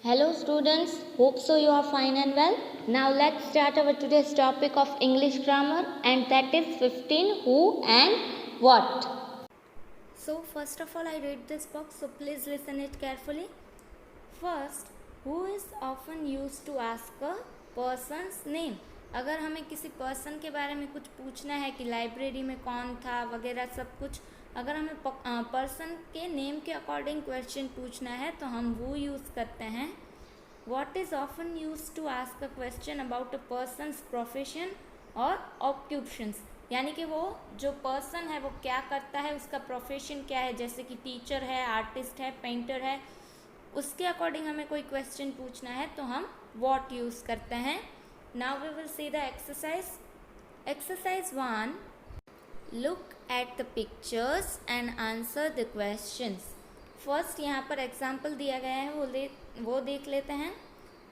Hello students, hope so you are fine and well. Now let's start our today's topic of English grammar, and that is 15 who and what. So first of all I read this box, so please listen it carefully. First, who is often used to ask a person's name. अगर हमें किसी person के बारे में कुछ पूछना है कि लाइब्रेरी में कौन था वगैरह सब कुछ, अगर हमें पर्सन के नेम के अकॉर्डिंग क्वेश्चन पूछना है तो हम वो यूज़ करते हैं. What is often used to ask a question about a person's profession और occupations, यानी कि वो जो पर्सन है वो क्या करता है, उसका प्रोफेशन क्या है, जैसे कि टीचर है, आर्टिस्ट है, पेंटर है, उसके अकॉर्डिंग हमें कोई क्वेश्चन पूछना है तो हम what यूज़ करते हैं. Now we will see the exercise. Exercise 1. Look at the pictures and answer the questions. First यहाँ पर एग्जाम्पल दिया गया है, वो देख लेते हैं.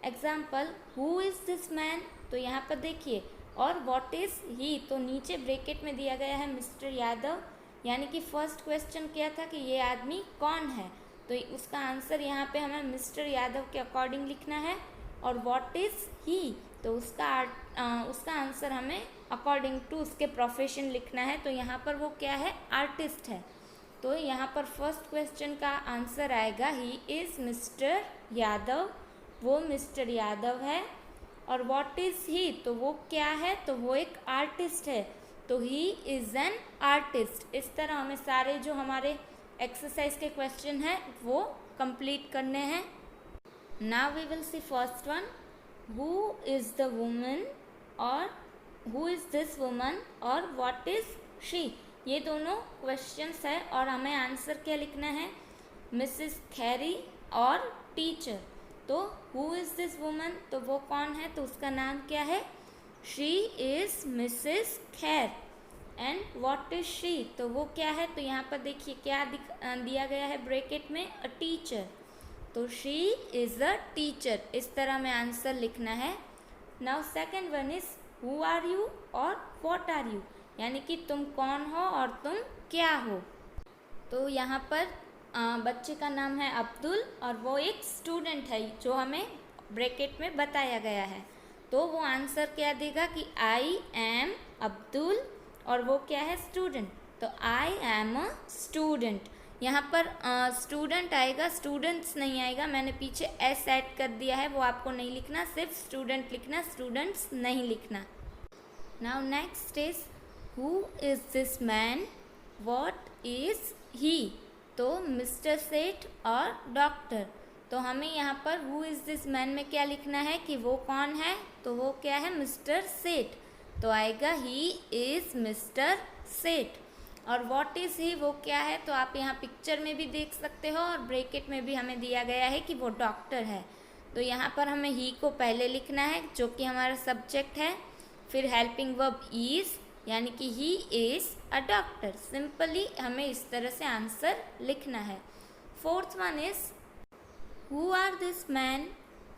Example, who is this man, तो यहाँ पर देखिए, और व्हाट इज़ ही, तो नीचे ब्रैकेट में दिया गया है मिस्टर यादव, यानी कि फर्स्ट क्वेश्चन क्या था कि ये आदमी कौन है, तो उसका आंसर यहाँ पे हमें मिस्टर यादव के अकॉर्डिंग लिखना है. और व्हाट इज़ ही, तो उसका आंसर हमें अकॉर्डिंग टू उसके प्रोफेशन लिखना है. तो यहाँ पर वो क्या है, आर्टिस्ट है. तो यहाँ पर फर्स्ट क्वेश्चन का आंसर आएगा ही इज़ मिस्टर यादव, वो मिस्टर यादव है. और व्हाट इज़ ही, तो वो क्या है, तो वो एक आर्टिस्ट है, तो ही इज़ एन आर्टिस्ट. इस तरह हमें सारे जो हमारे एक्सरसाइज के क्वेश्चन हैं वो कंप्लीट करने हैं. Now we will see first one, who is the woman और हु इज़ दिस वुमन और व्हाट इज़ शी. ये दोनों क्वेश्चंस है और हमें आंसर क्या लिखना है, मिसेस खैरी और टीचर. तो हु इज़ दिस वुमन, तो वो कौन है, तो उसका नाम क्या है, शी इज़ मिसेस खैर. एंड व्हाट इज़ शी, तो वो क्या है, तो यहाँ पर देखिए क्या दिया गया है ब्रैकेट में, अ टीचर, तो शी इज़ अ टीचर. इस तरह हमें आंसर लिखना है. Now second one is who are you और व्हाट आर यू, यानी कि तुम कौन हो और तुम क्या हो. तो यहाँ पर बच्चे का नाम है अब्दुल और वो एक स्टूडेंट है जो हमें ब्रैकेट में बताया गया है. तो वो आंसर क्या देगा कि आई एम अब्दुल और वो क्या है, स्टूडेंट, तो आई एम अ स्टूडेंट. यहाँ पर स्टूडेंट आएगा, स्टूडेंट्स नहीं आएगा, मैंने पीछे एस ऐड कर दिया है, वो आपको नहीं लिखना, सिर्फ स्टूडेंट लिखना, स्टूडेंट्स नहीं लिखना. Now next is who is this man, what is he, तो मिस्टर सेठ और डॉक्टर. तो हमें यहाँ पर हु इज़ दिस मैन में क्या लिखना है कि वो कौन है, तो वो क्या है, मिस्टर सेठ, तो आएगा ही इज़ मिस्टर सेठ. और व्हाट इज़ ही, वो क्या है, तो आप यहाँ पिक्चर में भी देख सकते हो और ब्रैकेट में भी हमें दिया गया है कि वो डॉक्टर है. तो यहाँ पर हमें ही को पहले लिखना है जो कि हमारा सब्जेक्ट है, फिर हेल्पिंग वर्ब इज़, यानी कि he is a doctor. Simply हमें इस तरह से आंसर लिखना है. Fourth one is who are this man,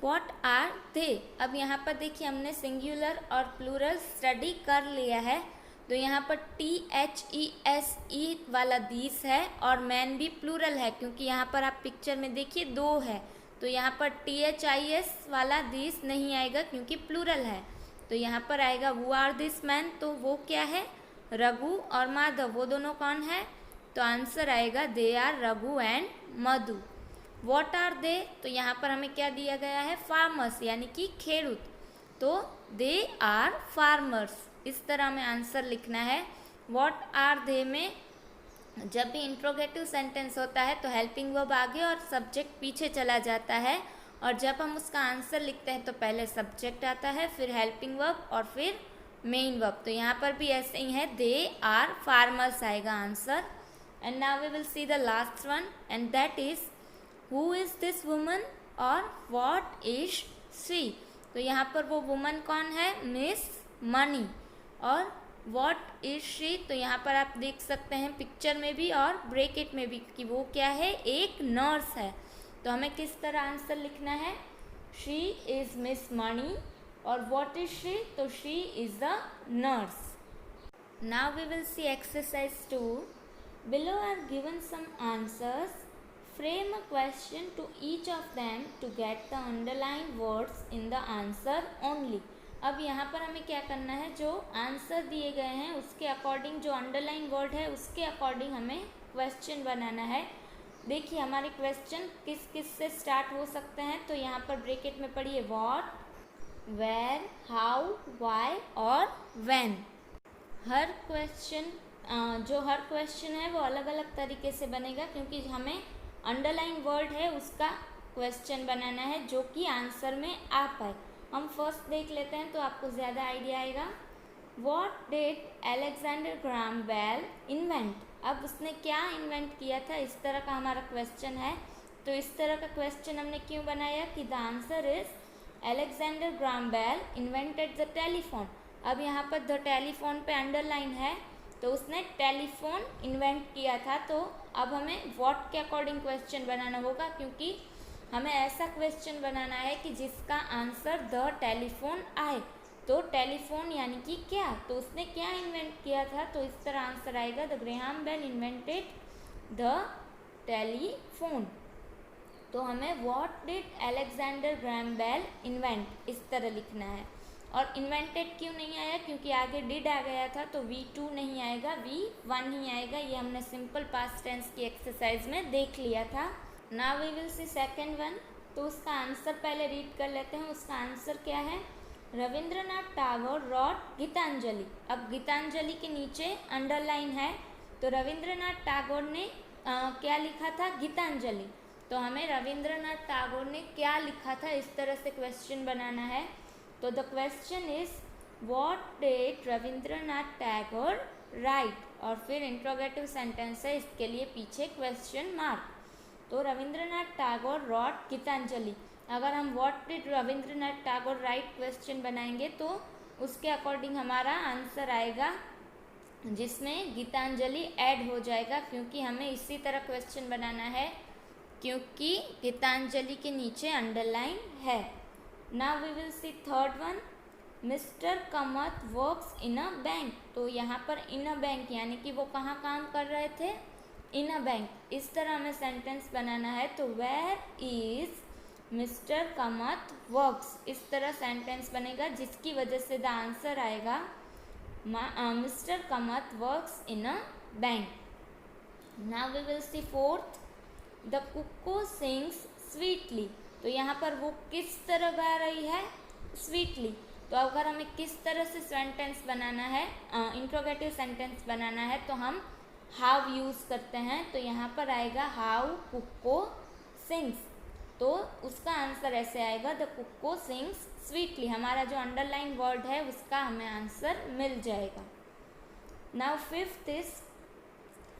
what are they. अब यहाँ पर देखिए हमने सिंगुलर और प्लूरल स्टडी कर लिया है. तो यहाँ पर THESE वाला दीस है और मैन भी प्लूरल है, क्योंकि यहाँ पर आप पिक्चर में देखिए दो है, तो यहाँ पर THIS वाला दीस नहीं आएगा क्योंकि प्लूरल है. तो यहाँ पर आएगा हु आर दिस मैन, तो वो क्या है, रघु और माधव, वो दोनों कौन है, तो आंसर आएगा they are Raghu and Madhu. What are they, तो यहाँ पर हमें क्या दिया गया है, फार्मर्स, यानी कि खेडूत, तो दे आर फार्मर्स. इस तरह हमें आंसर लिखना है. व्हाट आर दे में जब भी इंट्रोगेटिव सेंटेंस होता है तो हेल्पिंग वर्ब आगे और सब्जेक्ट पीछे चला जाता है, और जब हम उसका आंसर लिखते हैं तो पहले सब्जेक्ट आता है, फिर हेल्पिंग वर्ब और फिर मेन वर्ब. तो यहाँ पर भी ऐसे ही है, दे आर फार्मर्स आएगा answer. And now we will see the last one, and that is who is this woman और व्हाट इज शी. तो यहाँ पर वो वुमन कौन है, मिस मनी, और व्हाट इज शी, तो यहाँ पर आप देख सकते हैं पिक्चर में भी और ब्रैकेट में भी कि वो क्या है, एक नर्स है. तो हमें किस तरह आंसर लिखना है, शी इज़ मिस मनी और व्हाट इज शी, तो she is a nurse. Now we will see exercise 2. Below are given some answers, frame a question to each of them to get the underline words in the answer only. अब यहाँ पर हमें क्या करना है, जो answer दिए गए हैं उसके अकॉर्डिंग जो अंडरलाइन वर्ड है उसके अकॉर्डिंग हमें क्वेश्चन बनाना है। देखिए हमारे क्वेश्चन किस किस से स्टार्ट हो सकते हैं, तो यहाँ पर ब्रैकेट में पढ़िए व्हाट, वेयर, हाउ, व्हाई और व्हेन। हर क्वेश्चन जो हर क्वेश्चन है वो अलग अलग तरीके से बनेगा, क्योंकि हमें अंडरलाइन वर्ड है उसका क्वेश्चन बनाना है जो कि आंसर में आ पाए। हम फर्स्ट देख लेते हैं तो आपको ज़्यादा आइडिया आएगा। What did Alexander Graham Bell invent. अब उसने क्या इन्वेंट किया था, इस तरह का हमारा क्वेश्चन है। तो इस तरह का क्वेश्चन हमने क्यों बनाया कि the answer is Alexander Graham Bell invented the telephone. अब यहाँ पर द टेलीफोन पे अंडरलाइन है, तो उसने टेलीफोन इन्वेंट किया था। तो अब हमें व्हाट के अकॉर्डिंग क्वेश्चन बनाना होगा, क्योंकि हमें ऐसा क्वेश्चन बनाना है कि जिसका आंसर द टेलीफोन आए। तो टेलीफोन यानी कि क्या, तो उसने क्या इन्वेंट किया था, तो इस तरह आंसर आएगा the Graham Bell invented the telephone. तो हमें what did Alexander Graham Bell invent इस तरह लिखना है। और इन्वेंटेड क्यों नहीं आया, क्योंकि आगे डिड आ गया था, तो V2 नहीं आएगा, V1 ही आएगा। ये हमने सिंपल पास्ट टेंस की एक्सरसाइज में देख लिया था। Now we will see second one. तो उसका आंसर पहले रीड कर लेते हैं। उसका आंसर क्या है, रविंद्रनाथ टैगोर रॉट गीतांजलि। अब गीतांजलि के नीचे अंडरलाइन है, तो रविंद्रनाथ टैगोर ने क्या लिखा था, गीतांजलि। तो हमें रविंद्रनाथ टैगोर ने क्या लिखा था इस तरह से क्वेश्चन बनाना है। तो the question is what did Rabindranath Tagore right, और फिर इंट्रोगेटिव सेंटेंस है, इसके लिए पीछे क्वेश्चन मार्क। तो रविंद्रनाथ टैगोर रॉट गीतांजलि। अगर हम what did Rabindranath Tagore right question बनाएंगे तो उसके अकॉर्डिंग हमारा आंसर आएगा, जिसमें गीतांजलि ऐड हो जाएगा, क्योंकि हमें इसी तरह क्वेश्चन बनाना है, क्योंकि गीतांजलि के नीचे अंडरलाइन है। Now we will see third one. Mister Kamat works in a bank. तो यहाँ पर इन अ बैंक यानी कि वो कहाँ काम कर रहे थे, इन अ बैंक। इस तरह हमें सेंटेंस बनाना है। तो where is mister Kamat works, इस तरह सेंटेंस बनेगा, जिसकी वजह से द आंसर आएगा mister Kamat works in a bank. Now we will see fourth. The cuckoo sings sweetly. तो यहाँ पर वो किस तरह गा रही है, स्वीटली। तो अगर हमें किस तरह से सेंटेंस बनाना है, इंट्रोगेटिव सेंटेंस बनाना है, तो हम हाउ यूज़ करते हैं। तो यहाँ पर आएगा हाउ कुक्को सिंग्स। तो उसका आंसर ऐसे आएगा द कुक्को सिंग्स स्वीटली। हमारा जो अंडरलाइन वर्ड है उसका हमें आंसर मिल जाएगा। Now fifth is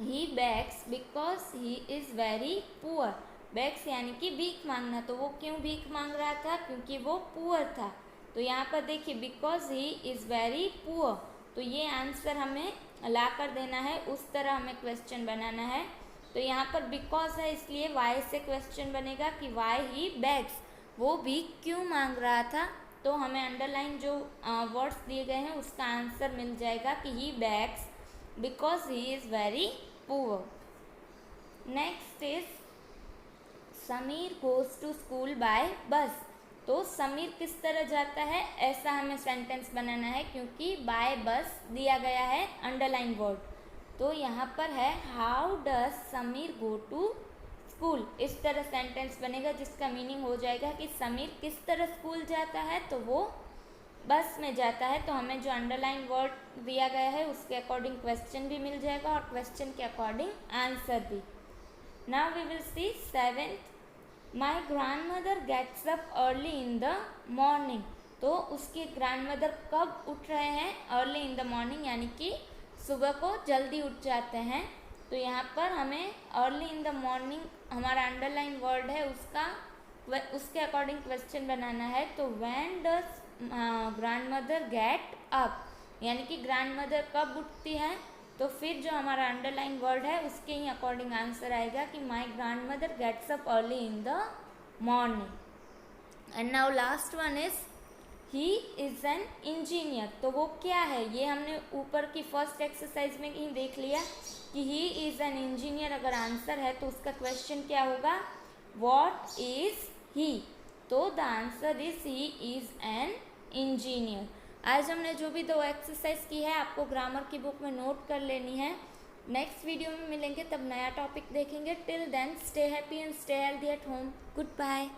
he begs because he is very poor. Bags यानी कि भीख मांगना। तो वो क्यों भीख मांग रहा था, क्योंकि वो पुअर था। तो यहाँ पर देखिए because he is very poor, तो ये आंसर हमें ला कर देना है, उस तरह हमें क्वेश्चन बनाना है। तो यहाँ पर बिकॉज है इसलिए वाई से क्वेश्चन बनेगा कि वाई ही बेग्स, वो भीख क्यों मांग रहा था। तो हमें अंडरलाइन जो वर्ड्स दिए गए हैं उसका आंसर मिल जाएगा कि he begs because he is very poor. Next is Sameer goes to school by bus. तो समीर किस तरह जाता है, ऐसा हमें सेंटेंस बनाना है, क्योंकि बाय बस दिया गया है अंडरलाइन वर्ड। तो यहाँ पर है how does Sameer go to school. इस तरह सेंटेंस बनेगा, जिसका मीनिंग हो जाएगा कि समीर किस तरह स्कूल जाता है, तो वो बस में जाता है। तो हमें जो अंडरलाइन वर्ड दिया गया है उसके अकॉर्डिंग क्वेश्चन भी मिल जाएगा और क्वेश्चन के अकॉर्डिंग आंसर भी। Now we will see seventh. My grand mother gets up early in the morning. तो उसकी ग्रैंड मदर कब उठ रहे हैं, अर्ली इन द मॉर्निंग यानी कि सुबह को जल्दी उठ जाते हैं। तो यहाँ पर हमें अर्ली इन द मॉर्निंग हमारा अंडरलाइन वर्ड है उसके अकॉर्डिंग क्वेश्चन बनाना है। तो when does grand mother get up, यानी कि ग्रैंड मदर कब उठती है। तो फिर जो हमारा अंडरलाइन वर्ड है उसके ही अकॉर्डिंग आंसर आएगा कि my grand mother gets up early in the morning. And now last one is he is an engineer, तो वो क्या है, ये हमने ऊपर की फर्स्ट एक्सरसाइज में ही देख लिया कि ही इज़ एन इंजीनियर अगर आंसर है तो उसका क्वेश्चन क्या होगा, व्हाट इज़ ही, तो the answer is he is an engineer. आज हमने जो भी 2 एक्सरसाइज की है आपको ग्रामर की बुक में नोट कर लेनी है। नेक्स्ट वीडियो में मिलेंगे, तब नया टॉपिक देखेंगे। Till then stay happy and stay healthy at home. Good bye.